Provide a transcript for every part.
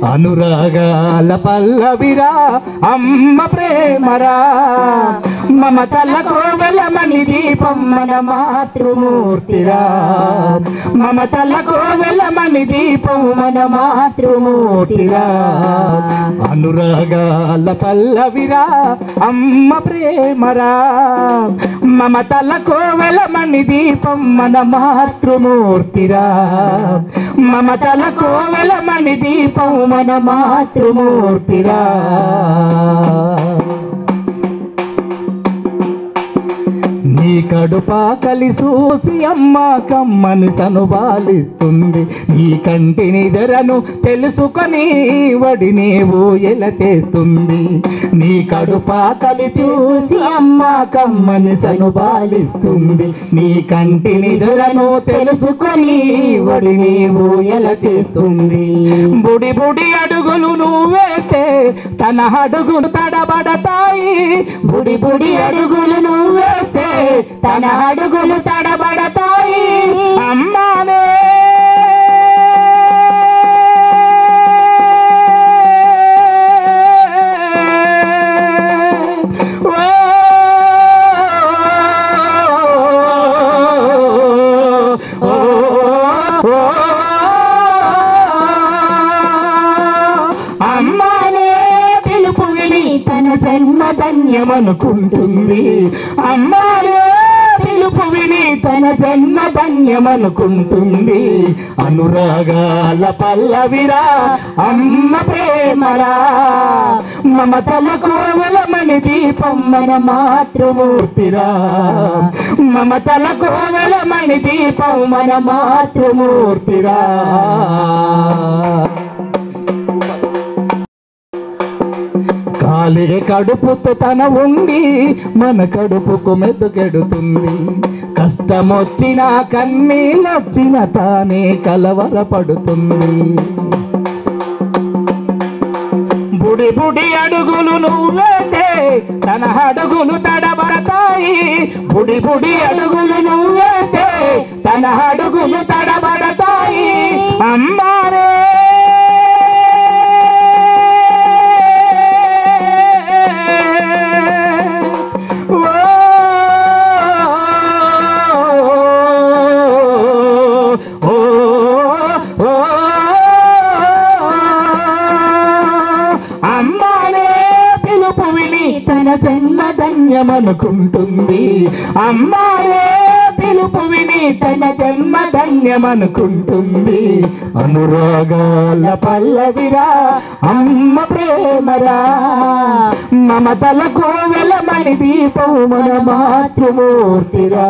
అనురాగాల పల్లవిరా అమ్మ ప్రేమరా మమతల కోవెలమణి దీపం మన మాతృమూర్తిరా మమతల కోవెలమణి దీపం మన మాతృమూర్తిరా అనురాగాల పల్లవిరా అమ్మ ప్రేమరా మమతల కోవెలమణి దీపం మన మాతృమూర్తిరా మమతల కోవెలమణి దీపం మన మాతృమూర్తిరా నీ కడుపాకలి చూసి అమ్మ కమ్మని సనుబాలిస్తుంది నీ కంటి నిదరను తెలుసుకొని వడి నీవు ఎలా చేస్తుంది నీ కడుపాకలి చూసి అమ్మ కమ్మని సనుబాలిస్తుంది నీ కంటి నిదరను తెలుసుకొని వడి నీవు ఎలా చేస్తుంది బుడి బుడి అడుగులు నువ్వేస్తే తన అడుగులు తడబడతాయి బుడి బుడి అడుగులు నువ్వేస్తే తన అడుగులు తడబడతాయి అమ్మానే అమ్మానే పిలుపు విని తన జన్మధన్యమనుకుంటుంది అమ్మానే పిలుపు విని తన జన్మధన్యమనుకుంటుంది అనురాగాల పల్లవిరా అమ్మ ప్రేమరా మమతల కోవెలమణి దీపం మన మాతృమూర్తిరా మమతల కోవెలమణి దీపం మన మాతృమూర్తిరా కాలే కడుపుతో తన ఉండి మన కడుపుకు మెతుకెడుతుంది కష్టమొచ్చినా కన్నీళ్ళొచ్చిన తానే కలవరపడుతుంది బుడి బుడి అడుగులు నువ్వేస్తే తన అడుగులు తడబడతాయి బుడి బుడి అడుగులు నువ్వేస్తే తన అడుగులు తడబడతాయి అమ్మారే తన జన్మధన్యమనుకుంటుంది అమ్మారే పిలుపు విని తన జన్మధన్యమనుకుంటుంది అనురాగాల పల్లవిరా అమ్మ ప్రేమరా మమతల కోవెలమణి దీపం మన మాతృమూర్తిరా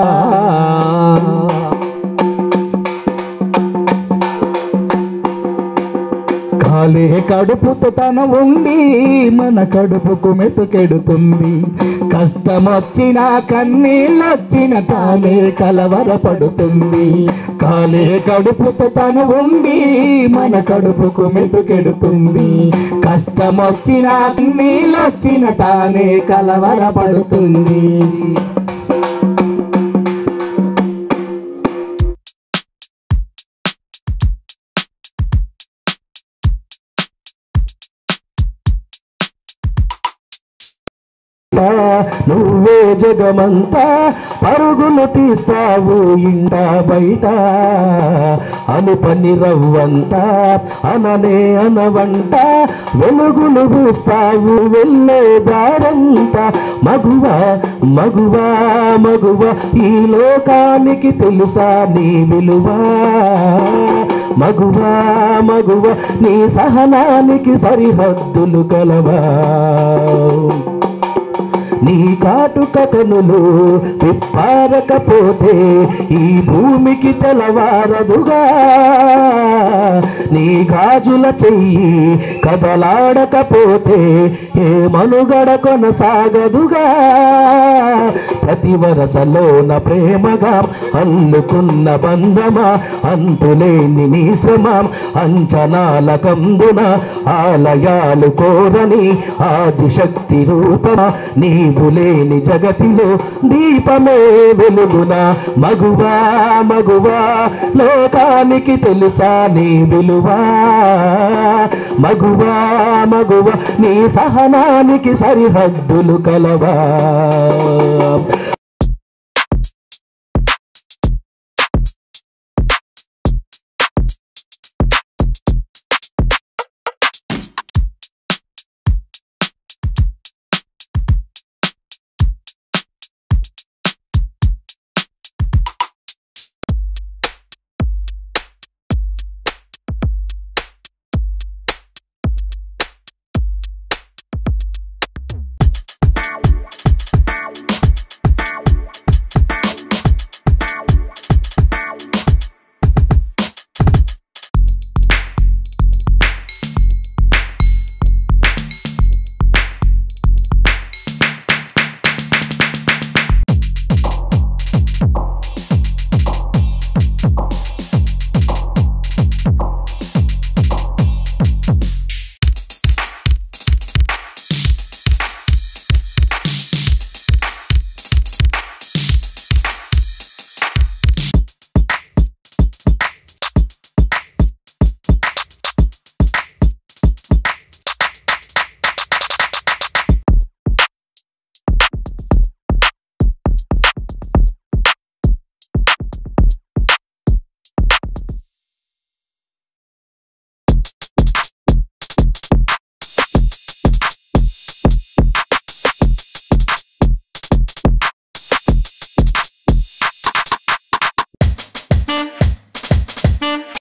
కాలే కడుపుతో తన ఉండి మన కడుపుకు మెతుకెడుతుంది కష్టమొచ్చినా కన్నీళ్ళొచ్చిన తానే కలవరపడుతుంది కాలే కడుపుతో తన ఉండి మన కడుపుకు మెతుకెడుతుంది కష్టమొచ్చినా కన్నీళ్ళొచ్చిన తానే కలవరపడుతుంది నువ్వే జగమంతా పరుగులు తీస్తావు ఇంట బయట అనుపని రవ్వంతా అననే అనవంట వెలుగులు పూస్తావు వెళ్ళే దారంతా మగువా మగువా మగువా ఈ లోకానికి తెలుసా నీ విలువా మగువా మగువా నీ సహనానికి సరిహద్దులు కలవా నీ కాటుక కనులు విప్పారకపోతే ఈ భూమికి తెలవారదుగా నీ గాజుల చెయ్యి కదలాడకపోతే ఏ మనుగడ కొనసాగదుగా ప్రతి వరసలోన ప్రేమగా అల్లుకున్న బంధమా అంతులేని నీ శ్రమ అంచనాల కందున ఆలయాలు కోరని ఆదిశక్తి రూపమా నీవు లేని జగతిలో దీపమే వెలుగునా మగువా మగువా లోకానికి తెలుసా నీ విలువా మగువా మగువా నీ సహనానికి సరిహద్దులు కలవా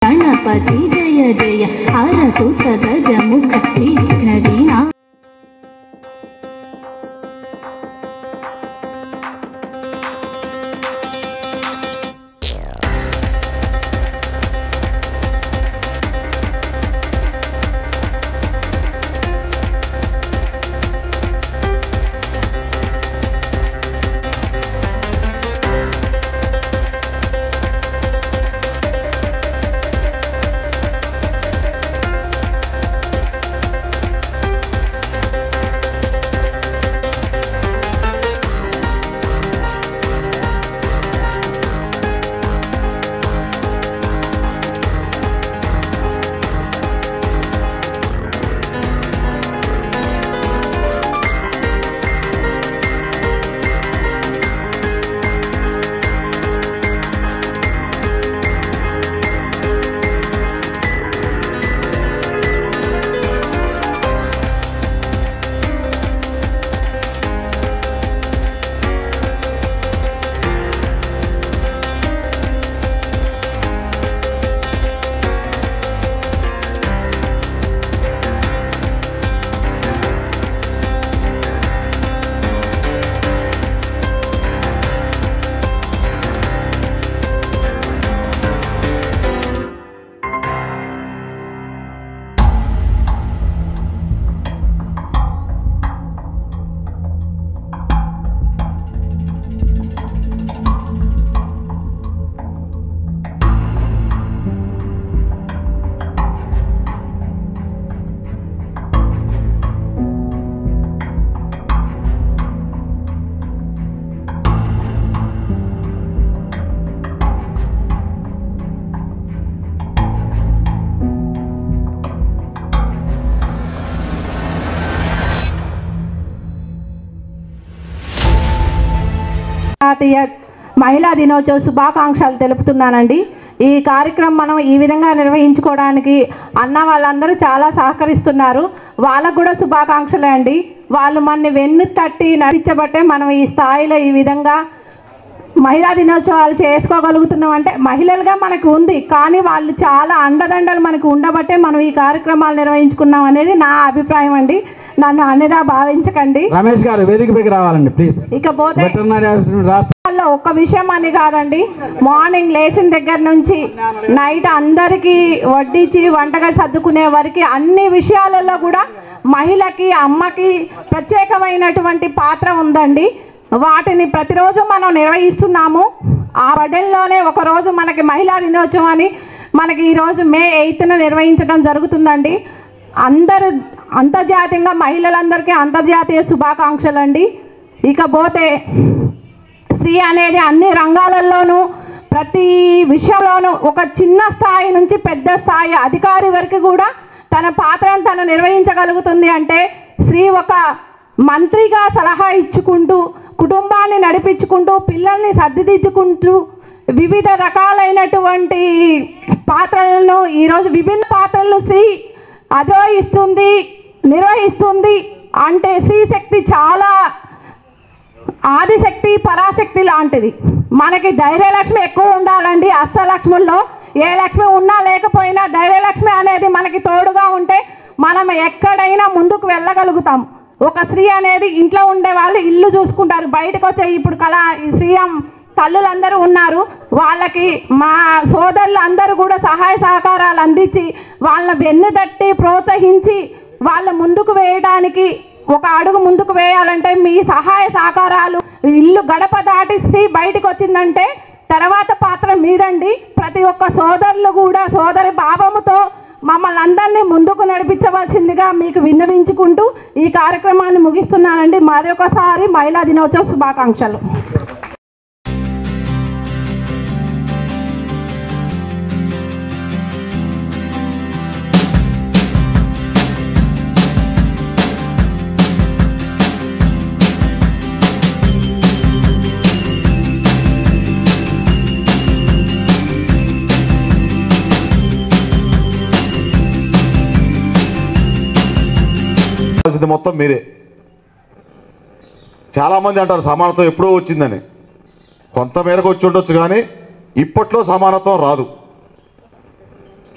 गणपति जय जय हरसुत गजमुख घड़ीना జాతీయ మహిళా దినోత్సవ శుభాకాంక్షలు తెలుపుతున్నానండి. ఈ కార్యక్రమం మనం ఈ విధంగా నిర్వహించుకోవడానికి అన్న వాళ్ళందరూ చాలా సహకరిస్తున్నారు. వాళ్ళకు కూడా శుభాకాంక్షలే అండి. వాళ్ళు మనని వెన్ను తట్టి నడిచబట్టే మనం ఈ స్థాయిలో ఈ విధంగా మహిళా దినోత్సవాలు చేసుకోగలుగుతున్నాం. అంటే మహిళలుగా మనకు ఉంది, కానీ వాళ్ళు చాలా అండదండలు మనకు ఉండబట్టే మనం ఈ కార్యక్రమాలు నిర్వహించుకున్నాం అనేది నా అభిప్రాయం అండి. నన్ను అన్నదా భావించకండి. రమేష్ గారు వేదికపైకి రావాలండి ప్లీజ్. ఇకపోతే ఒక్క విషయం అని కాదండి, మార్నింగ్ లేచిన దగ్గర నుంచి నైట్ అందరికీ వడ్డించి వంటగా సర్దుకునే వరకు అన్ని విషయాలలో కూడా మహిళకి అమ్మకి ప్రత్యేకమైనటువంటి పాత్ర ఉందండి. వాటిని ప్రతిరోజు మనం నిర్వహిస్తున్నాము. ఆ బడ్డెల్లోనే ఒకరోజు మనకి మహిళా దినోత్సవం అని మనకి ఈరోజు మే 8న నిర్వహించడం జరుగుతుందండి. అంతర్జాతీయంగా మహిళలందరికీ అంతర్జాతీయ శుభాకాంక్షలు అండి. ఇకపోతే స్త్రీ అనేది అన్ని రంగాలలోనూ ప్రతి విషయంలోనూ ఒక చిన్న స్థాయి నుంచి పెద్ద స్థాయి అధికారి వరకు కూడా తన పాత్రను తను నిర్వహించగలుగుతుంది. అంటే స్త్రీ ఒక మంత్రిగా సలహా ఇచ్చుకుంటూ కుటుంబాన్ని నడిపించుకుంటూ పిల్లల్ని సర్దిదిద్దుకుంటూ వివిధ రకాలైనటువంటి పాత్రలను ఈరోజు విభిన్న పాత్రలను స్త్రీ నిర్వహిస్తుంది. అంటే స్త్రీ శక్తి చాలా ఆదిశక్తి పరాశక్తి లాంటిది. మనకి ధైర్యలక్ష్మి ఎక్కువ ఉండాలండి. అష్టలక్ష్ముల్లో ఏ లక్ష్మి ఉన్నా లేకపోయినా ధైర్యలక్ష్మి అనేది మనకి తోడుగా ఉంటే మనం ఎక్కడైనా ముందుకు వెళ్ళగలుగుతాం. ఒక స్త్రీ అనేది ఇంట్లో ఉండే వాళ్ళు ఇల్లు చూసుకుంటారు. బయటకు వచ్చే ఇప్పుడు సీఎం తల్లులందరూ ఉన్నారు. వాళ్ళకి మా సోదరులు అందరూ కూడా సహాయ సహకారాలు అందించి వాళ్ళని వెన్ను తట్టి ప్రోత్సహించి వాళ్ళ ముందుకు వేయడానికి ఒక అడుగు ముందుకు వేయాలంటే మీ సహాయ సహకారాలు. ఇల్లు గడప దాటి స్త్రీ బయటకు వచ్చిందంటే తర్వాత పాత్ర మీదండి. ప్రతి ఒక్క సోదరులు కూడా సోదరి భావముతో మమ్మల్ని అందరినీ ముందుకు నడిపించవలసిందిగా మీకు విన్నవించుకుంటూ ఈ కార్యక్రమాన్ని ముగిస్తున్నానండి. మరొకసారి మహిళా దినోత్సవ శుభాకాంక్షలు. మొత్తం మీరే. చాలామంది అంటారు సమానత్వం ఎప్పుడో వచ్చిందని. కొంతమేరకు వచ్చి ఉండొచ్చు కానీ ఇప్పట్లో సమానత్వం రాదు.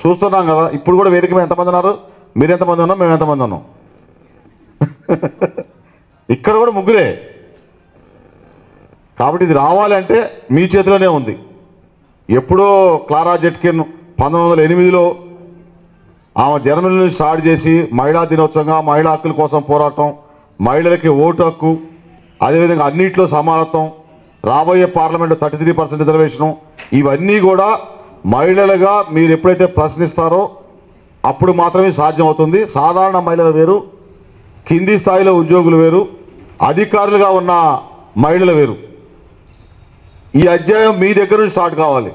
చూస్తున్నాం కదా. ఇప్పుడు కూడా వేదిక మీద ఎంతమంది ఉన్నారు? మీరు ఎంతమంది ఉన్నాం, మేము ఎంతమంది ఉన్నాం? ఇక్కడ కూడా ముగ్గురే. కాబట్టి ఇది రావాలంటే మీ చేతిలోనే ఉంది. ఎప్పుడో క్లారా జెట్కిన్ 1908లో ఆమె జర్మనీ నుంచి స్టార్ట్ చేసి మహిళా దినోత్సవంగా మహిళా హక్కుల కోసం పోరాటం, మహిళలకి ఓటు హక్కు, అదేవిధంగా అన్నింటిలో సమానత్వం, రాబోయే పార్లమెంటు 33% రిజర్వేషను, ఇవన్నీ కూడా మహిళలుగా మీరు ఎప్పుడైతే ప్రశ్నిస్తారో అప్పుడు మాత్రమే సాధ్యం అవుతుంది. సాధారణ మహిళలు వేరు, కింది స్థాయిలో ఉద్యోగులు వేరు, అధికారులుగా ఉన్న మహిళలు వేరు. ఈ అధ్యాయం మీ దగ్గర నుంచి స్టార్ట్ కావాలి.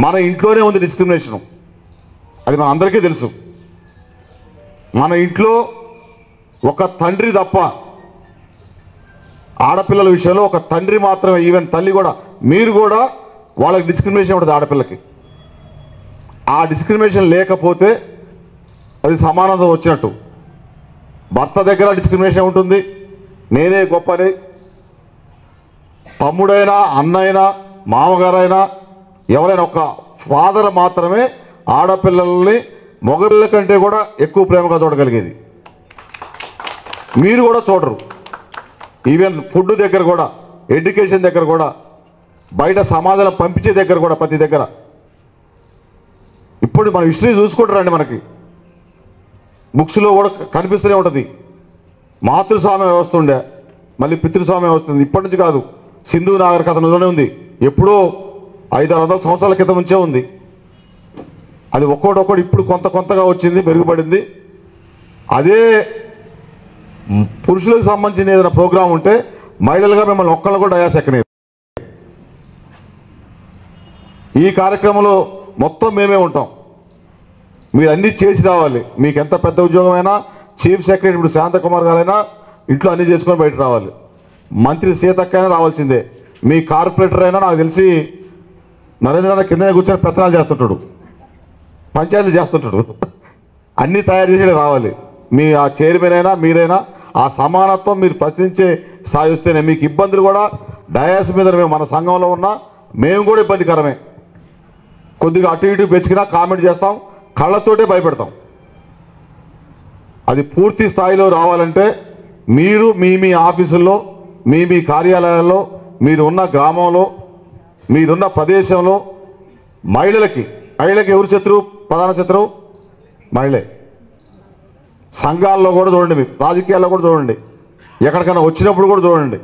మన ఇంట్లోనే ఉంది డిస్క్రిమినేషను. అది మన అందరికీ తెలుసు. మన ఇంట్లో ఒక తండ్రి తప్ప ఆడపిల్లల విషయంలో ఒక తండ్రి మాత్రమే, ఈవెన్ తల్లి కూడా, మీరు కూడా వాళ్ళకి డిస్క్రిమినేషన్ ఉంటుంది ఆడపిల్లకి. ఆ డిస్క్రిమినేషన్ లేకపోతే అది సమానత్వం వచ్చినట్టు. భర్త దగ్గర డిస్క్రిమినేషన్ ఉంటుంది, నేనే గొప్పని. తమ్ముడైనా అన్నైనా మామగారైనా ఎవరైనా ఒక ఫాదర్ మాత్రమే ఆడపిల్లల్ని మొగపిల్లల కంటే కూడా ఎక్కువ ప్రేమగా చూడగలిగేది. మీరు కూడా చూడరు. ఈవెన్ ఫుడ్ దగ్గర కూడా, ఎడ్యుకేషన్ దగ్గర కూడా, బయట సమాజంలో పంపించే దగ్గర కూడా, ప్రతి దగ్గర. ఇప్పుడు మన హిస్టరీ చూసుకుంటారండి. మనకి బుక్స్లో కూడా కనిపిస్తూనే ఉంటుంది. మాతృస్వామ్య వ్యవస్థ ఉండే, మళ్ళీ పితృస్వామ్య వ్యవస్థ ఉంది. ఇప్పటి నుంచి కాదు, సింధు నాగరికతలోనే ఉంది. ఎప్పుడో 500-600 సంవత్సరాల క్రితం నుంచే ఉంది. అది ఒక్కోటి ఇప్పుడు కొంతగా వచ్చింది, మెరుగుపడింది. అదే పురుషులకు సంబంధించిన ఏదైనా ప్రోగ్రాం ఉంటే మహిళలుగా మిమ్మల్ని ఒక్కళ్ళు కూడా డయాస్ ఎక్కనే. ఈ కార్యక్రమంలో మొత్తం మేమే ఉంటాం. మీరు అన్నీ చేసి రావాలి. మీకు ఎంత పెద్ద ఉద్యోగమైనా, చీఫ్ సెక్రటరీ ఇప్పుడు శాంతకుమార్ గారైనా ఇంట్లో అన్నీ చేసుకొని బయట రావాలి. మంత్రి సీతక్క అయినా రావాల్సిందే. మీ కార్పొరేటర్ అయినా నాకు తెలిసి నరేంద్ర కిందనే కూర్చొని పెత్తనాలు చేస్తుంటాడు, పంచాయతీలు చేస్తుంటాడు. అన్నీ తయారు చేసి రావాలి. మీ ఆ చైర్మన్ అయినా మీరైనా ఆ సమానత్వం మీరు ప్రశ్నించే స్థాయి వస్తేనే. మీకు ఇబ్బందులు కూడా డయాస్ మీద మేము మన సంఘంలో ఉన్నా మేము కూడా ఇబ్బందికరమే. కొద్దిగా అటు ఇటు బెచ్చికినా కామెంట్ చేస్తాం, కళ్ళతోటే భయపెడతాం. అది పూర్తి స్థాయిలో రావాలంటే మీరు మీ ఆఫీసుల్లో, మీ కార్యాలయాల్లో, మీరు ఉన్న గ్రామంలో, మీరున్న ప్రదేశంలో మహిళలకి ఎవరు శత్రువు? ప్రధాన శత్రువు మహిళే. సంఘాల్లో కూడా చూడండి, మీరు రాజకీయాల్లో కూడా చూడండి, ఎక్కడికైనా వచ్చినప్పుడు కూడా చూడండి.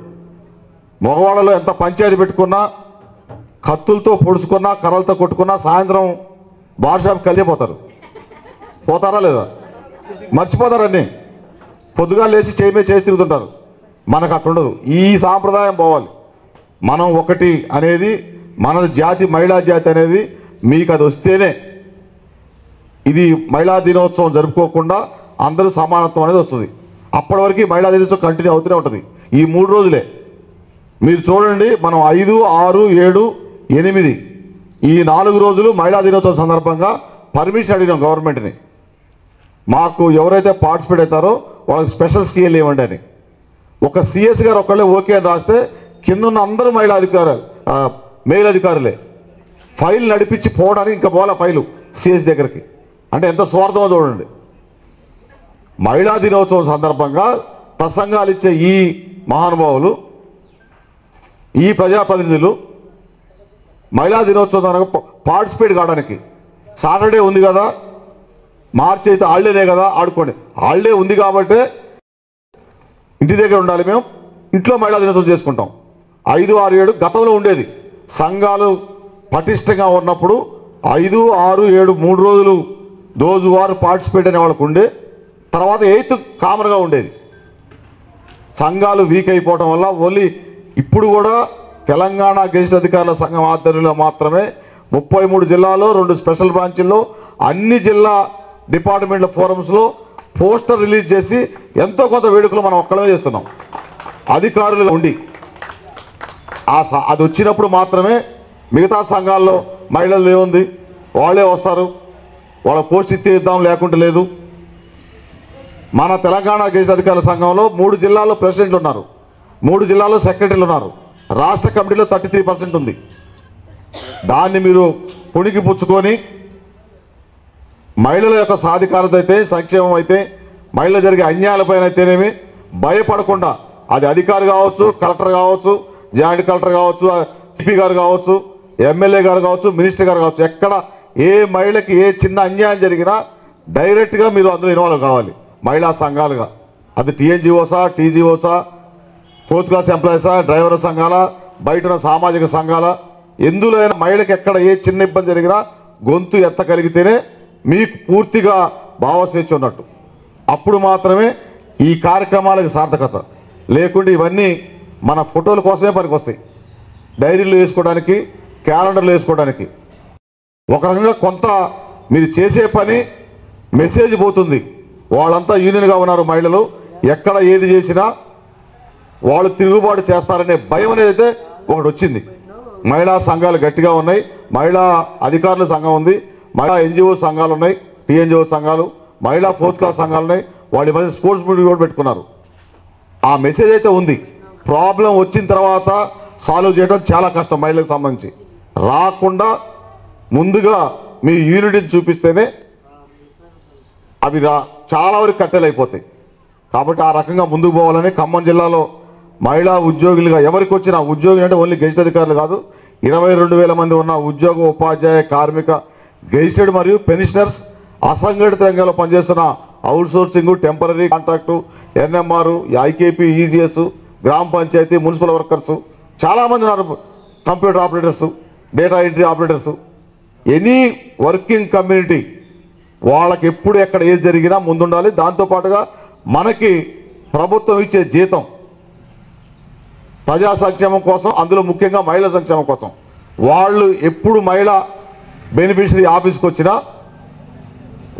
మగవాళ్ళలో ఎంత పంచాయతీ పెట్టుకున్నా, కత్తులతో పొడుచుకున్నా, కర్రలతో కొట్టుకున్నా సాయంత్రం బార్ షాప్ కలిసిపోతారు. పోతారా లేదా? మర్చిపోతారన్నీ. పొద్దుగా లేచి చేసి తిరుగుతుంటారు. మనకు అట్లుండదు. ఈ సాంప్రదాయం పోవాలి. మనం ఒకటి అనేది మన జాతి, మహిళా జాతి అనేది మీకు అది వస్తేనే ఇది మహిళా దినోత్సవం జరుపుకోకుండా అందరూ సమానత్వం అనేది వస్తుంది. అప్పటి వరకు మహిళా దినోత్సవం కంటిన్యూ అవుతూనే ఉంటుంది. ఈ 3 రోజులే మీరు చూడండి. మనం 5, 6, 7, 8 ఈ 4 రోజులు మహిళా దినోత్సవం సందర్భంగా పర్మిషన్ అడిగినాం గవర్నమెంట్ని. మాకు ఎవరైతే పార్టిసిపేట్ అవుతారో వాళ్ళకి స్పెషల్ సీఎల్ ఇవ్వండి అని. ఒక సిఎస్ గారు ఒకళ్ళే ఓకే అని రాస్తే కింద ఉన్న అందరూ మెయిల్ అధికారులే. ఫైల్ నడిపించి పోవడానికి ఇంకా పోలే ఫైలు సిఎస్ దగ్గరికి. అంటే ఎంత స్వార్థమో చూడండి. మహిళా దినోత్సవం సందర్భంగా ప్రసంగాలు ఇచ్చే ఈ మహానుభావులు, ఈ ప్రజాప్రతినిధులు మహిళా దినోత్సవం పార్టిసిపేట్ కావడానికి సాటర్డే ఉంది కదా, మార్చి అయితే హాలిడేనే కదా, ఆడుకోండి. హాలిడే ఉంది కాబట్టి ఇంటి దగ్గర ఉండాలి. మేము ఇంట్లో మహిళా దినోత్సవం చేసుకుంటాం. 5, 6, 7 గతంలో ఉండేది. సంఘాలు పటిష్టంగా ఉన్నప్పుడు 5, 6, 7 3 రోజులు రోజువారు పార్టిసిపేట్ అనే వాళ్ళకు ఉండే. తర్వాత 8th కామన్గా ఉండేది. సంఘాలు వీక్ అయిపోవడం వల్ల ఓన్లీ ఇప్పుడు కూడా తెలంగాణ గెజిట్ అధికారుల సంఘం ఆధ్వర్యంలో మాత్రమే 33 జిల్లాల్లో 2 స్పెషల్ బ్రాంచ్ల్లో అన్ని జిల్లా డిపార్ట్మెంట్ల ఫోరమ్స్లో పోస్టర్ రిలీజ్ చేసి ఎంతో కొంత వేడుకలు మనం ఒక్కడమే చేస్తున్నాం. అధికారులు ఉండి అది వచ్చినప్పుడు మాత్రమే మిగతా సంఘాల్లో మహిళలు ఏముంది వాళ్ళే వస్తారు. వాళ్ళ పోస్ట్ ఇద్దాం లేకుంటే లేదు. మన తెలంగాణ గెజిట్ అధికారుల సంఘంలో 3 జిల్లాల్లో ప్రెసిడెంట్లు ఉన్నారు, 3 జిల్లాల్లో సెక్రటరీలు ఉన్నారు. రాష్ట్ర కమిటీలో 33% ఉంది. దాన్ని మీరు పుణికి పుచ్చుకొని మహిళల యొక్క సాధికారత అయితే, సంక్షేమం అయితే, మహిళలు జరిగే అన్యాయాలపైన అయితేనేమి భయపడకుండా, అది అధికారి కావచ్చు, కలెక్టర్ కావచ్చు, జాయింట్ కలెక్టర్ కావచ్చు, సిపి గారు కావచ్చు, ఎమ్మెల్యే గారు కావచ్చు, మినిస్టర్ గారు కావచ్చు, ఎక్కడ ఏ మహిళకి ఏ చిన్న అన్యాయం జరిగినా డైరెక్ట్గా మీరు అందులో ఇన్వాల్వ్ కావాలి మహిళా సంఘాలుగా. అది టీఎన్జిఓసా, టీజీఓసా, 4th క్లాస్ ఎంప్లాయీసా, డ్రైవర్ సంఘాల, బయట ఉన్న సామాజిక సంఘాల, ఎందులో అయినా మహిళకి ఎక్కడ ఏ చిన్న ఇబ్బంది జరిగినా గొంతు ఎత్తగలిగితేనే మీకు పూర్తిగా భావస్వేచ్ఛ ఉన్నట్టు. అప్పుడు మాత్రమే ఈ కార్యక్రమాలకు సార్థకత. లేకుంటే ఇవన్నీ మన ఫోటోల కోసమే పనికొస్తాయి. డైరీలు వేసుకోవడానికి, క్యాలెండర్లు వేసుకోవడానికి. ఒక రకంగా కొంత మీరు చేసే పని మెసేజ్ పోతుంది. వాళ్ళంతా యూనియన్గా ఉన్నారు మహిళలు, ఎక్కడ ఏది చేసినా వాళ్ళు తిరుగుబాటు చేస్తారనే భయం అనేది అయితే ఒకటి వచ్చింది. మహిళా సంఘాలు గట్టిగా ఉన్నాయి, మహిళా అధికారుల సంఘం ఉంది, మహిళా ఎన్జిఓ సంఘాలు ఉన్నాయి, టీఎన్జిఓ సంఘాలు, మహిళా 4th క్లాస్ సంఘాలు ఉన్నాయి. వాళ్ళ మధ్య స్పోర్ట్స్ మీటింగ్ కూడా పెట్టుకున్నారు. ఆ మెసేజ్ అయితే ఉంది. ప్రాబ్లం వచ్చిన తర్వాత సాల్వ్ చేయడం చాలా కష్టం. మహిళలకు సంబంధించి రాకుండా ముందుగా మీ యూనిటీని చూపిస్తేనే అవి చాలా వరకు కట్టెలు అయిపోతాయి. కాబట్టి ఆ రకంగా ముందుకు పోవాలని ఖమ్మం జిల్లాలో మహిళా ఉద్యోగులుగా ఎవరికి వచ్చినా, ఉద్యోగులు అంటే ఓన్లీ గెజిట్ అధికారులు కాదు, 22,000 మంది ఉన్న ఉద్యోగ, ఉపాధ్యాయ, కార్మిక, గెజిటెడ్ మరియు పెన్షనర్స్, అసంఘటిత రంగంలో పనిచేస్తున్న outsourcing, temporary contract, NMR, IKP, EGS, గ్రామ పంచాయతీ, మున్సిపల్ వర్కర్సు, చాలామంది ఉన్నారు. Computer operators, data entry operators, any working community వాళ్ళకి ఎప్పుడు ఎక్కడ ఏది జరిగినా ముందుండాలి. దాంతోపాటుగా మనకి ప్రభుత్వం ఇచ్చే జీతం ప్రజా సంక్షేమం కోసం, అందులో ముఖ్యంగా మహిళా సంక్షేమం కోసం. వాళ్ళు ఎప్పుడు మహిళా బెనిఫిషరీ ఆఫీస్కి వచ్చినా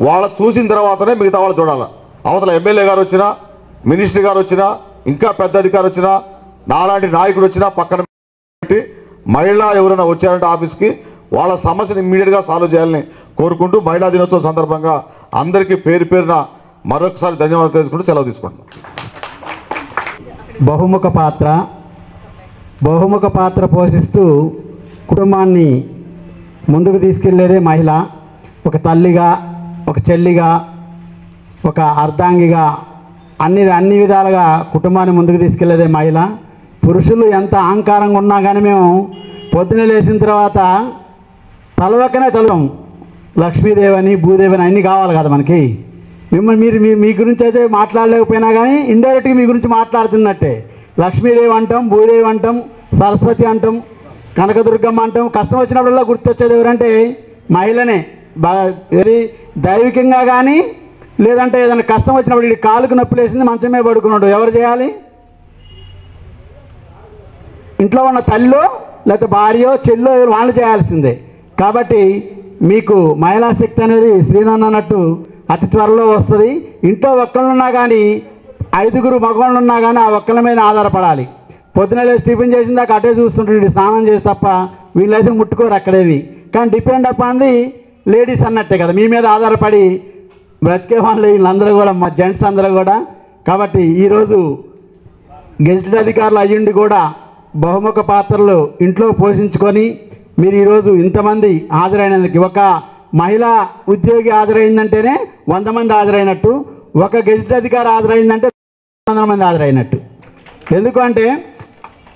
వాళ్ళ చూసిన తర్వాతనే మిగతా వాళ్ళు చూడాలి. అవతల ఎమ్మెల్యే గారు వచ్చినా, మినిస్టర్ గారు వచ్చినా, ఇంకా పెద్ద అధికారి వచ్చినా, నాలాంటి నాయకుడు వచ్చినా పక్కన పెట్టి మహిళ ఎవరైనా వచ్చారంటే ఆఫీస్కి వాళ్ళ సమస్యను ఇమ్మీడియట్గా సాల్వ్ చేయాలని కోరుకుంటూ మహిళా దినోత్సవం సందర్భంగా అందరికీ పేరు పేరున మరొకసారి ధన్యవాదాలు తెలుసుకుంటూ సెలవు తీసుకుంటున్నాం. బహుముఖ పాత్ర పోషిస్తూ కుటుంబాన్ని ముందుకు తీసుకెళ్లేదే మహిళ. ఒక తల్లిగా, ఒక చెల్లిగా, ఒక అర్ధాంగిగా అన్ని విధాలుగా కుటుంబాన్ని ముందుకు తీసుకెళ్లేదే మహిళ. పురుషులు ఎంత అహంకారంగా ఉన్నా కానీ మేము పొద్దున లేచిన తర్వాత తలవక్కనే తలవం లక్ష్మీదేవని, భూదేవని అన్నీ కావాలి కదా మనకి. మిమ్మల్ని మీ గురించి అయితే మాట్లాడలేకపోయినా కానీ ఇండైరెక్ట్గా మీ గురించి మాట్లాడుతున్నట్టే. లక్ష్మీదేవి అంటాం, భూదేవి అంటాం, సరస్వతి అంటాం, కనకదుర్గమ్మ అంటాం. కష్టం వచ్చినప్పుడల్లా గుర్తొచ్చేది ఎవరంటే మహిళనే. వెరీ దైవికంగా కానీ లేదంటే ఏదైనా కష్టం వచ్చినప్పుడు ఇది కాలుకు నొప్పి లేసింది మంచమే పడుకున్నాడు, ఎవరు చేయాలి? ఇంట్లో ఉన్న తల్లో లేకపోతే భార్యో చెల్లో వాళ్ళు చేయాల్సిందే. కాబట్టి మీకు మహిళా శక్తి అనేది శ్రీనాథ్ అన్నట్టు అతి త్వరలో వస్తుంది. ఇంట్లో ఒక్కళ్ళున్నా కానీ 5గురు మగవాళ్ళు ఉన్నా కానీ ఆ ఒక్కళ్ళ మీద ఆధారపడాలి. పొద్దున లేచి టిఫిన్ చేసిన దాకా అటే చూస్తుంటాడు, స్నానం చేసి తప్ప వీళ్ళైతే ముట్టుకోరు అక్కడేవి. కానీ డిపెండ్ అపాన్ ది లేడీస్ అన్నట్టే కదా, మీ మీద ఆధారపడి బ్రతికే వాళ్ళు వీళ్ళందరూ కూడా, మా జెంట్స్ అందరూ కూడా. కాబట్టి ఈరోజు గెజిటెడ్ అధికారులు అయ్యుండి కూడా బహుముఖ పాత్రలు ఇంట్లో పోషించుకొని మీరు ఈరోజు ఇంతమంది హాజరైనందుకు, ఒక మహిళా ఉద్యోగి హాజరైందంటేనే 100 మంది హాజరైనట్టు, ఒక గెజిటెడ్ అధికారి హాజరైందంటే 100 మంది హాజరైనట్టు. ఎందుకంటే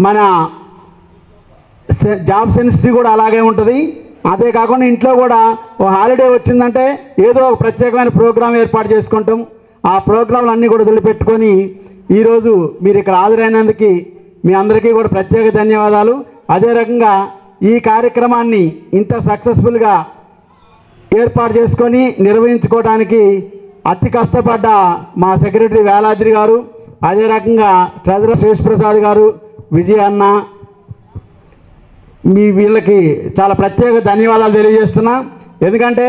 మన జాబ్ సెన్సిటీ కూడా అలాగే ఉంటుంది. అదే కాకుండా ఇంట్లో కూడా ఓ హాలిడే వచ్చిందంటే ఏదో ఒక ప్రత్యేకమైన ప్రోగ్రాం ఏర్పాటు చేసుకుంటాం. ఆ ప్రోగ్రాంలు అన్నీ కూడా వదిలిపెట్టుకొని ఈరోజు మీరు ఇక్కడ హాజరైనందుకు మీ అందరికీ కూడా ప్రత్యేక ధన్యవాదాలు. అదే రకంగా ఈ కార్యక్రమాన్ని ఇంత సక్సెస్ఫుల్గా ఏర్పాటు చేసుకొని నిర్వహించుకోవడానికి అతి కష్టపడ్డ మా సెక్రటరీ వేలాద్రి గారు, అదే రకంగా ట్రెజరర్ శేషప్రసాద్ గారు, విజయ్ అన్న, వీళ్ళకి చాలా ప్రత్యేక ధన్యవాదాలు తెలియజేస్తున్నా. ఎందుకంటే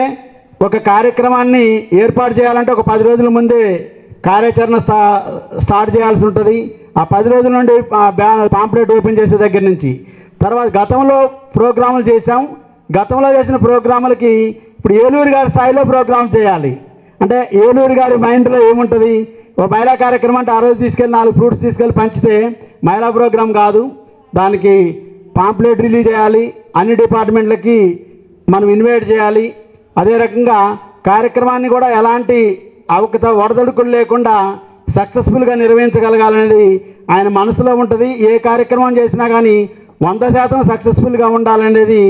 ఒక కార్యక్రమాన్ని ఏర్పాటు చేయాలంటే ఒక 10 రోజుల ముందే కార్యాచరణ స్టార్ట్ చేయాల్సి ఉంటుంది. ఆ 10 రోజుల నుండి పాంప్లెట్ ఓపెన్ చేసే దగ్గర నుంచి, తర్వాత గతంలో ప్రోగ్రాములు చేశాం. గతంలో చేసిన ప్రోగ్రాములకి ఇప్పుడు ఏలూరు గారి స్థాయిలో ప్రోగ్రామ్ చేయాలి. అంటే ఏలూరు గారి మైండ్లో ఏముంటుంది, ఒక మహిళా కార్యక్రమం అంటే ఆ రోజు తీసుకెళ్ళి 4 ఫ్రూట్స్ తీసుకెళ్ళి పంచితే మహిళా ప్రోగ్రాం కాదు. దానికి పాంప్లెట్ రిలీజ్ చేయాలి, అన్ని డిపార్ట్మెంట్లకి మనం ఇన్వైట్ చేయాలి. అదే రకంగా కార్యక్రమాన్ని కూడా ఎలాంటి వడదొడుకులు లేకుండా సక్సెస్ఫుల్గా నిర్వహించగలగాలనేది ఆయన మనసులో ఉంటుంది. ఏ కార్యక్రమం చేసినా కానీ 100% సక్సెస్ఫుల్గా ఉండాలనేది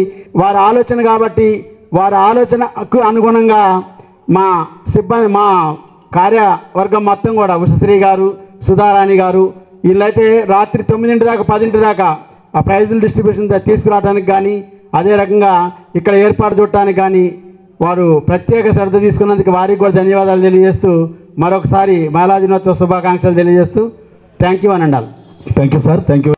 వారి ఆలోచన. కాబట్టి వారి ఆలోచనకు అనుగుణంగా మా సిబ్బంది, మా కార్యవర్గం మొత్తం కూడా ఉషశ్రీ గారు, సుధారాణి గారు, వీళ్ళైతే రాత్రి 9 దాకా 10 దాకా ఆ ప్రైజుల డిస్ట్రిబ్యూషన్ తీసుకురావడానికి కానీ, అదే రకంగా ఇక్కడ ఏర్పాటు చూడటానికి కానీ వారు ప్రత్యేక శ్రద్ధ తీసుకున్నందుకు వారికి కూడా ధన్యవాదాలు తెలియజేస్తూ మరొకసారి మహిళా దినోత్సవ శుభాకాంక్షలు తెలియజేస్తూ థ్యాంక్ యూ అని అండాలి. Thank you sir, thank you.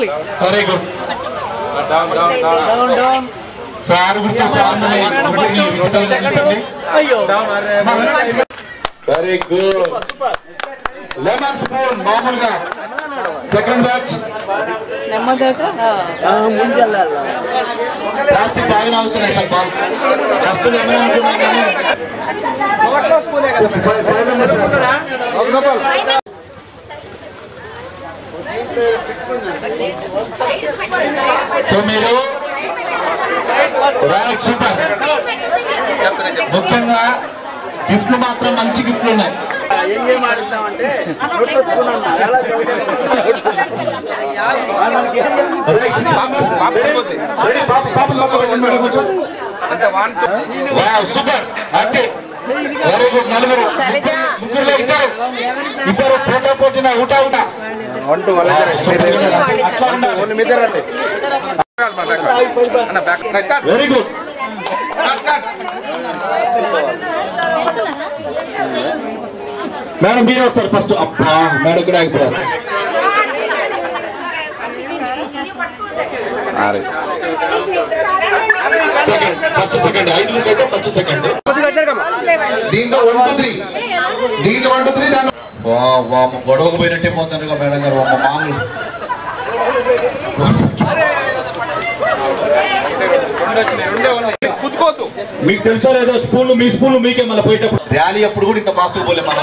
రావాలి. Very good. Sir very good. Lemon spoon మామూలుగా సెకండ్ బ్యాచ్ ప్లాస్టిక్ బాగా అవుతున్నాయి సార్ బాల్స్. ఫస్ట్ లెమన్ అనుకున్నాం కానీ సో మీరు రైట్ సూపర్. ముఖ్యంగా గిఫ్ట్లు మాత్రం మంచి గిఫ్ట్లు ఉన్నాయి. సూపర్ అంటే వెరీ గుడ్. నలుగురు ముగ్గురులో ఇద్దరు పోటా పోటీన ఊట ఊట అట్లా ఉండాలి. Very good. మేడం మీరే వస్తారు ఫస్ట్. అబ్బా మేడం కూడా ఆగిపోయారు. ఫస్ట్ సెకండ్ 5 అయితే ఫస్ట్ సెకండ్. దీంట్లో 1 2 3 దాని గొడవకు పోయినట్టే పోతాను మేడం గారు. మామూలు మీకు తెలుసా లేదో స్పూన్లు మీ స్పూన్లు మీకే మళ్ళీ పోయేటప్పుడు ర్యాలీ అప్పుడు కూడా ఇంత ఫాస్ట్ పోలే మన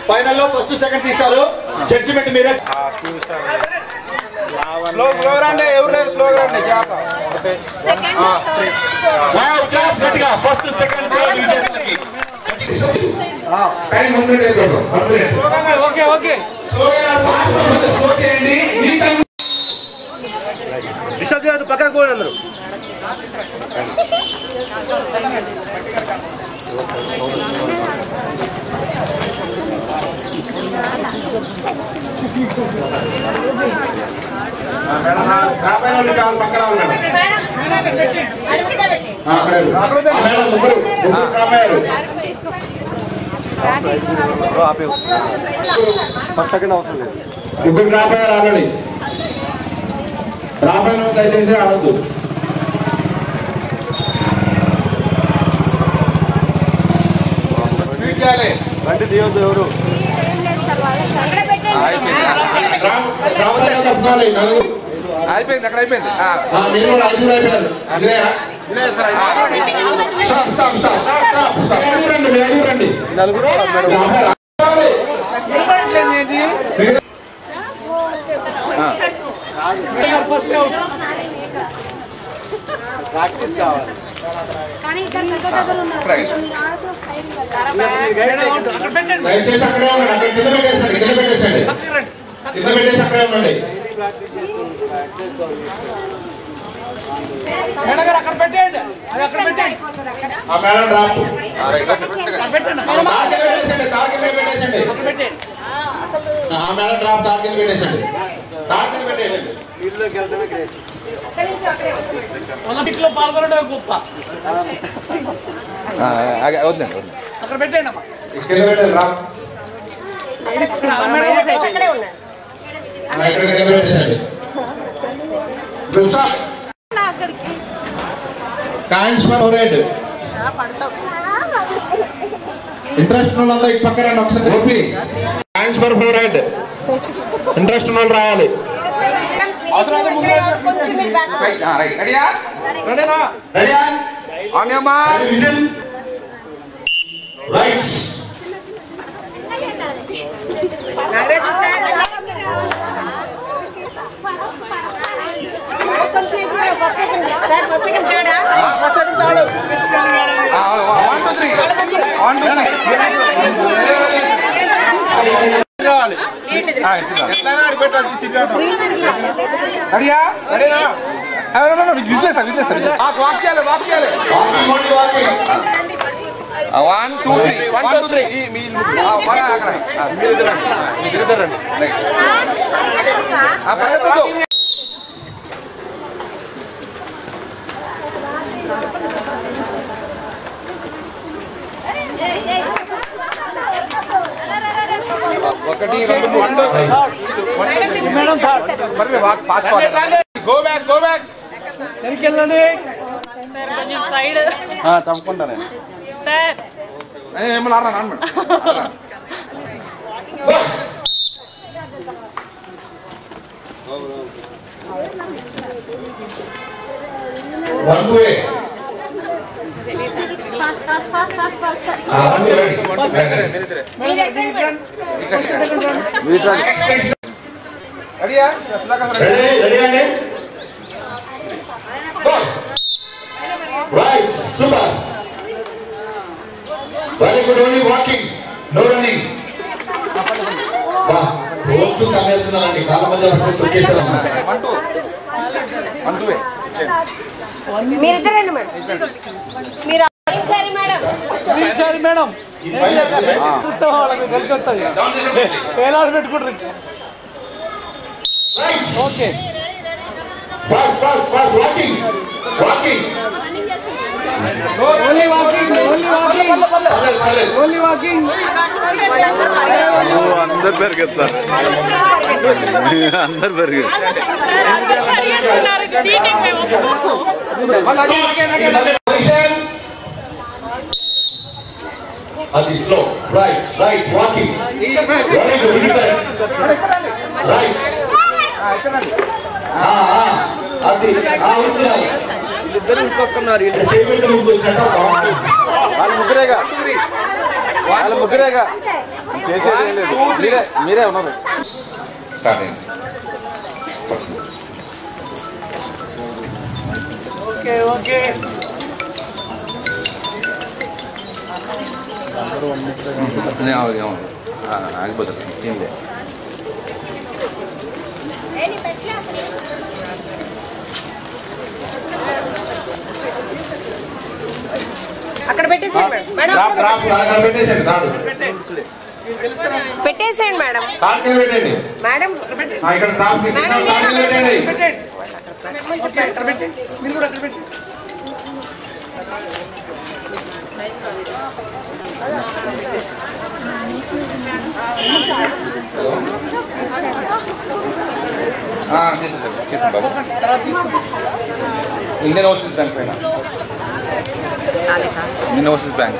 ఫైనల్లో ఫస్ట్ సెకండ్ తీస్తారు. జడ్జిమెంట్ మీరే. ఫస్ట్ సెకండ్ పక్కన కూడా అందరూ ఫస్ట్ సెకండ్ అవసరం లేదు. ఇప్పుడు రాబోయారు ఆల్రెడీ. రాబోయే దయచేసి ఆడద్దు. బండి తీయొద్దు ఎవరు. అయిపోయింది అక్కడ అయిపోయింది. నలుగురు ప్రాక్టీస్ కావాలి. దయచేసి అక్కడే ఉండండి. కింద పెట్టేసండి. కింద పెట్టేసి అక్కడే ఉండండి. Madam drop పెట్టేసండి. తార్ కింద పెట్టేసండి. మేడం డ్రాప్ తార్ కింద పెట్టేసండి. తార్ కింద పెట్టేయండి. ఒలింపిక్లో పాల్గొనడం గొప్ప. అక్కడ పెట్టండి అమ్మా. కింద పెట్టండి. రా పెట్టేసండి. కాయిన్స్ ఫర్ ఓరేడ్. ఇంట్రెస్ట్ ఉన్న వాళ్ళంతా ఇటు పక్కన ఒకసారి ఓపి. కాయిన్స్ ఫర్ ఓరేడ్. ఇంట్రెస్ట్ ఉన్న వాళ్ళు రావాలి. రైట్స్ ఒకటి రెండు మూడు గో బ్యాక్ గో బ్యాక్ చంపుకుంటా నేను ఏమన్నా నాన్న Right, super. Very good, only walking, no running. రోజు కనేస్తున్నానండి కాళ్ళ మధ్య తొక్కేసాను. మీరిద్దరండి మేడం మీరు ఈసారి మేడం వాళ్ళకి కలిసి వస్తుంది పేలాలు పెట్టుకుంటారు. Okay fast fast fast walking walking only walking only walking అందరు పెరిగేస్తారు అందరు పెరిగారు అది slow right right walking right అది వాళ్ళ ముగ్గురేగా చేసేది లేదు మీరే ఉన్నారు. ఓకే ఓకే ఆగిపోతుంది ఏం లేదు. అక్కడ పెట్టేసేయండి మేడం పెట్టేసేయండి madam madam Indian Overseas Bank పైన Indian Overseas Bank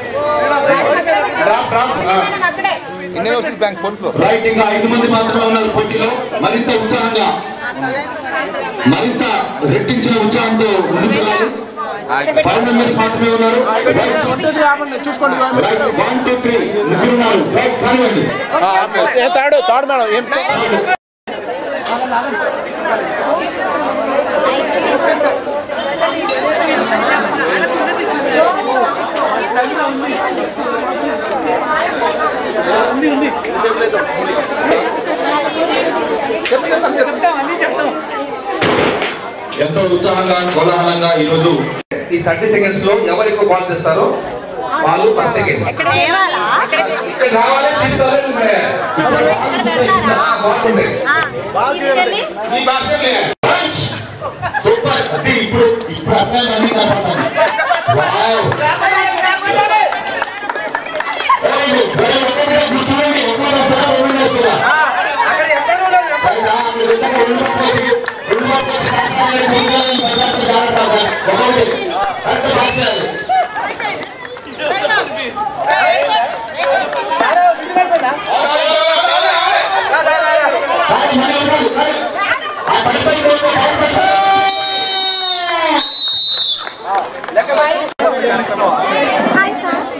Indian Overseas Bank fourth floor. Right ఇంకా 5 మంది మాత్రమే ఉన్నారు పోటీలో. మరింత ఉత్సాహంగా మరింత రెట్టించిన ఉత్సాహంతో ముందుకు వెళ్ళాలి. 5 మెంబర్స్ మాత్రమే ఉన్నారు. చూసుకోండి 1 2 3 ముగ్గురు ఉన్నారు. రైట్ కానివ్వండి. తాడు మేడం ఏం ఎంతో ఉత్సాహంగా కోలాహలంగా ఈరోజు ఈ 30 సెకండ్స్ లో ఎవరు ఎక్కువ బాల్ తెస్తారో వాళ్ళు ఫస్ట్ సెకండ్ ఇక్కడ రావాలి తీసుకోవాలి. సూపర్. అది ఇప్పుడు అసలు అన్ని కనపడుతుంది. కూర్చోండి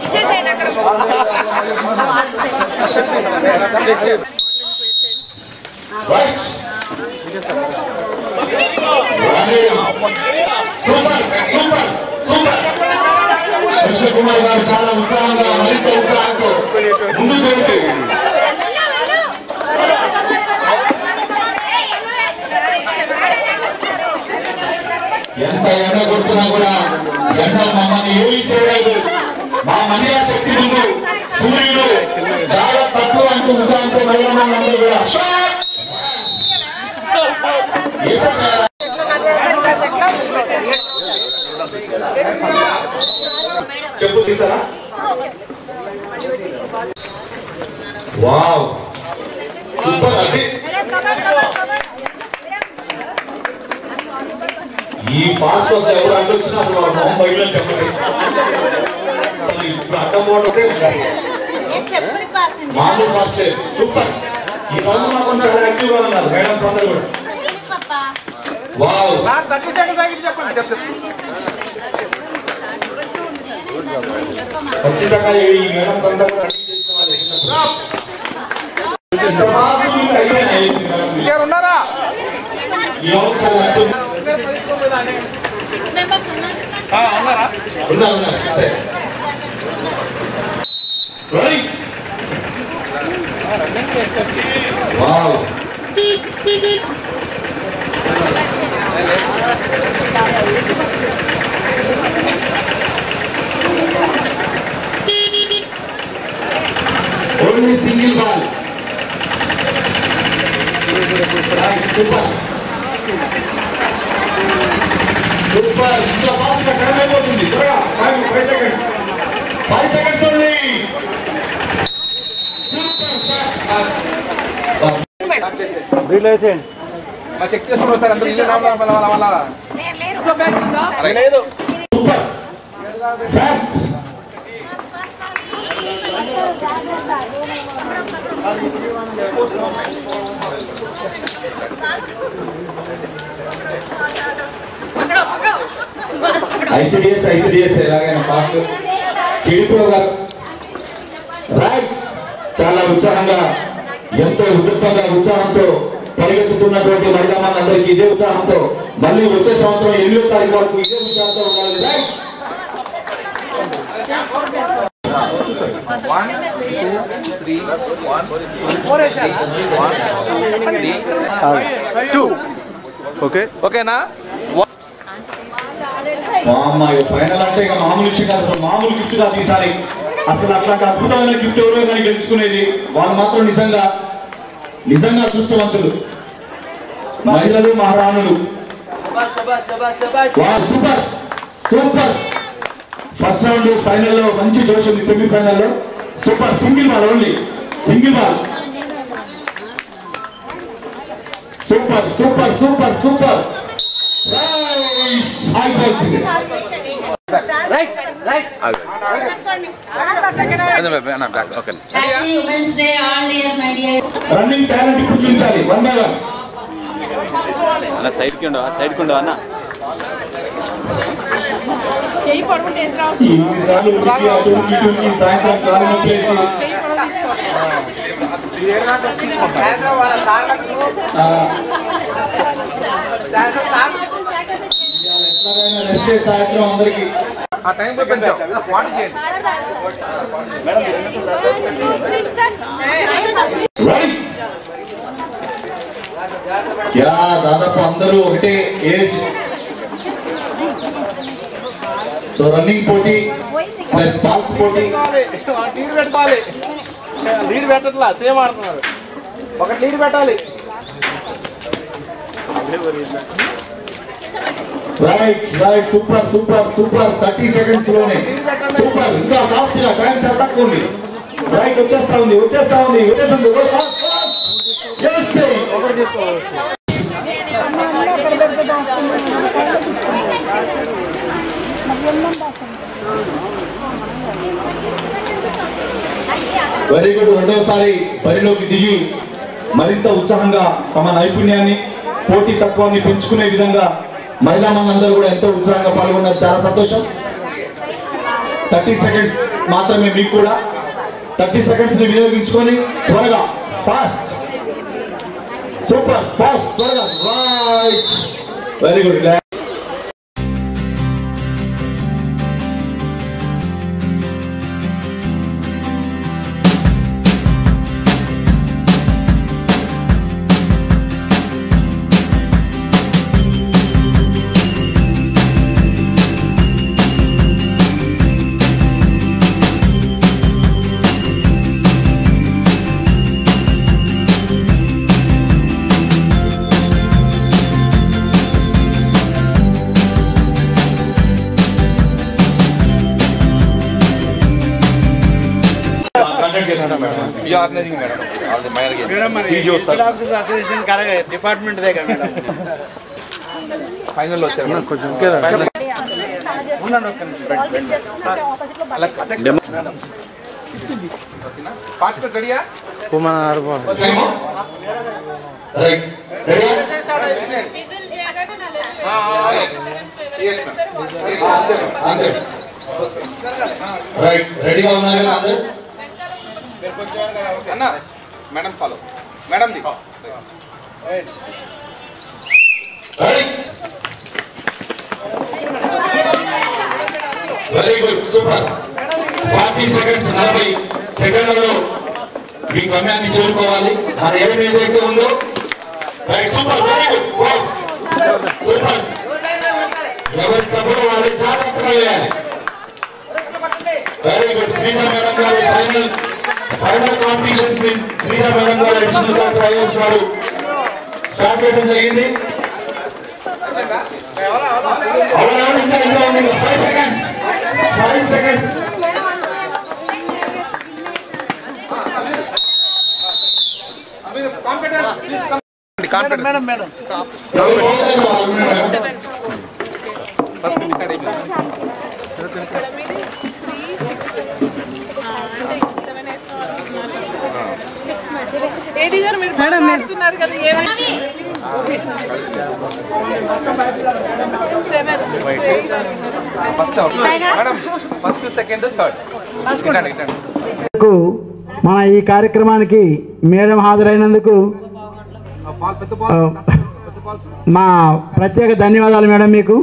ఇచ్చేసేయండి అక్కడ. కృష్ణకుమార్ గారు చాలా ఉత్సాహంగా మరింత ఉత్సాహంతో ముందుకు వెళ్తూ ఎంత ఎండ కొడుతున్నా కూడా ఎండ మమ్మల్ని ఏమీ చేయలేదు. మా మహిళా శక్తి ముందు సూర్యుడు చాలా తక్కువ అంటూ ఉత్సాహంతో మహిళలందరూ కూడా చెప్పు తీసారా? వావ్ ఈ ఫాస్ట్ కోసం ఎవరు అడ్డొచ్చినా అసలు వాళ్ళ మొహం బయలు చెప్పండి. అసలు ఇప్పుడు అడ్డం పోవడం మామూలు ఫాస్ట్ లేదు. సూపర్. ఈ రోజు మాకు చాలా యాక్టివ్ గా ఉన్నారు మేడమ్స్ అందరూ కూడా. వావ్ 30 సెకండ్స్ ఆగి చెప్పండి. ఖచ్చితంగా ఈ మేడమ్స్ అందరూ కూడా ఉన్నారా? ఈ అవసరం ఉన్నారు సరే. Wow only single ball. Super super. ఇంకా ఫాస్ట్ గా టైం అయిపోతుంది. త్వరగా 5 seconds. 5 seconds only. చెక్ చేసుకున్నాం సార్. అందరూ ఇల్లు లేదు. Super fast. ఐసిడిఎస్ ఎలాగైనా ఫాస్ట్. సిడిపో గారు రైట్. చాలా ఉత్సాహంగా ఎంతో ఉద్యుక్తంగా ఉత్సాహంతో పరిగెత్తుతున్నటువంటి మహిళలందరికీ ఇదే ఉత్సాహంతో మళ్ళీ వచ్చే సంవత్సరం 8వ తారీఖు వరకు ఇదే ఉత్సాహంతో ఉండాలి. రైట్. 1 2 3 1 2 ఓకే ఓకేనా? ఫైనల్ అంటే ఇక మామూలు విషయం కాదు. అసలు మామూలు గిఫ్ట్ కాదు ఈసారి. అసలు అట్లాంటి అద్భుతమైన గిఫ్ట్ ఎవరో కానీ గెలుచుకునేది వాళ్ళు మాత్రం నిజంగా అదృష్టవంతులు మహిళలు మహారాణులు. Super super. First round final లో మంచి జోష్ ఉంది. సెమీఫైనల్ లో super. Single ball only. Single ball. Super super super super. Running talent ఇప్పుడు చూపించాలి. 1 by 1. సైడ్ కి ఉండవు అన్న. ఇన్నిసార్లు ఉడికి అటు ఇటుకి సాయంత్రం కాలు నొప్పేసి రెస్ట్ సాయంత్రం అందరికి ఆ టైంలో పెంచాం. వాటి చేయండి. దాదాపు అందరూ ఒకటే ఏజ్. సో రన్నింగ్ పోటీ ప్లస్ బాల్స్ పోటీ. లీడ్ పెట్టుకోవాలి. లీడ్ పెట్టట్లా సేమ్ ఆడుతున్నారు. ఒకటి లీడ్ పెట్టాలి. Right right. Super super super. 30 seconds లోనే సూపర్. ఇంకా ఫాస్ట్ గా టైం చాలా తక్కువ ఉంది. రైట్ వచ్చేస్తా ఉంది. Very good. రెండోసారి బరిలోకి దిగి మరింత ఉత్సాహంగా తమ నైపుణ్యాన్ని పోటీ తత్వాన్ని పెంచుకునే విధంగా మహిళా మనందరూ కూడా ఎంతో ఉత్సాహంగా పాల్గొన్నారు. చాలా సంతోషం. 30 seconds మాత్రమే మీకు కూడా. 30 seconds ని వినియోగించుకొని త్వరగా ఫాస్ట్. సూపర్ ఫాస్ట్ త్వరగా. Right. Very good. Department final వచ్చారు కొంచెం పార్టిసిపేట్ రెడీయా రైట్ రెడీ అంతే రైట్ రెడీగా ఉన్నారు కదా అందరూ అన్న madam follow madam the very good super 40 seconds 40 సెకండ్లలో మీ గమ్యాన్ని చేరుకోవాలి మన ఏదైతే ఉందో right super very good super ఎవరి కబురు వాళ్ళు జాగ్రత్తగా వేయాలి వెరీ గుడ్ శ్రీజ మేడం గారు ఫైనల్ కాంపిటీషన్ శ్రీజ మేడం గారు అడిషనల్ గా ట్రై చేస్తున్నారు స్టార్ట్ చేయడం జరిగింది ఇంకా 5 సెకండ్స్ 5 సెకండ్స్ మేడం మేడం ఏడీ గారు మీరు మాట్లాడుతున్నారు కదా ఏమైంది first madam first second third మన ఈ కార్యక్రమానికి మేడం హాజరైనందుకు మా ప్రత్యేక ధన్యవాదాలు మేడం మీకు.